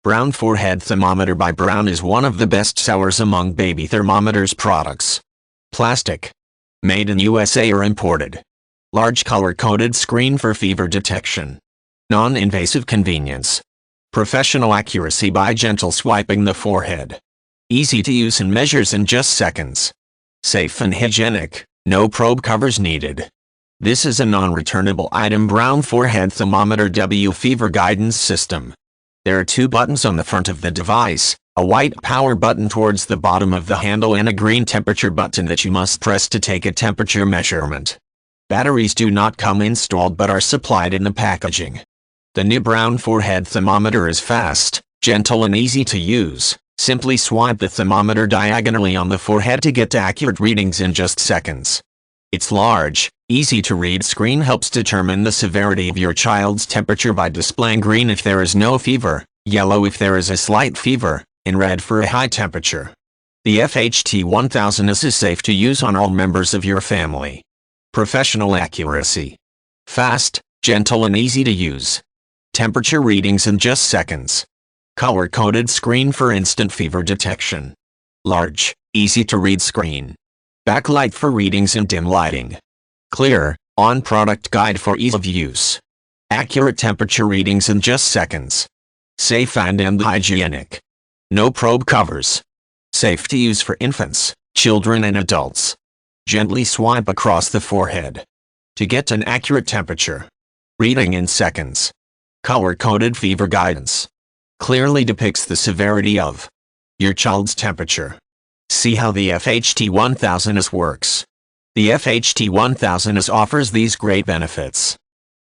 Braun Forehead Thermometer by Braun is one of the best sellers among baby thermometers products. Plastic. Made in USA or imported. Large color-coded screen for fever detection. Non-invasive convenience. Professional accuracy by gentle swiping the forehead. Easy to use and measures in just seconds. Safe and hygienic, no probe covers needed. This is a non-returnable item. Braun Forehead Thermometer W Fever Guidance System. There are two buttons on the front of the device, a white power button towards the bottom of the handle and a green temperature button that you must press to take a temperature measurement. Batteries do not come installed but are supplied in the packaging. The new Braun Forehead Thermometer is fast, gentle and easy to use. Simply swipe the thermometer diagonally on the forehead to get accurate readings in just seconds. Its large, easy-to-read screen helps determine the severity of your child's temperature by displaying green if there is no fever, yellow if there is a slight fever, and red for a high temperature. The FHT1000 is safe to use on all members of your family. Professional accuracy. Fast, gentle and easy to use. Temperature readings in just seconds. Color-coded screen for instant fever detection. Large, easy-to-read screen. Backlight for readings in dim lighting. Clear, on-product guide for ease of use. Accurate temperature readings in just seconds. Safe and hygienic. No probe covers. Safe to use for infants, children and adults. Gently swipe across the forehead to get an accurate temperature reading in seconds. Color-coded fever guidance. Clearly depicts the severity of your child's temperature. See how the FHT1000 works. The FHT1000 offers these great benefits.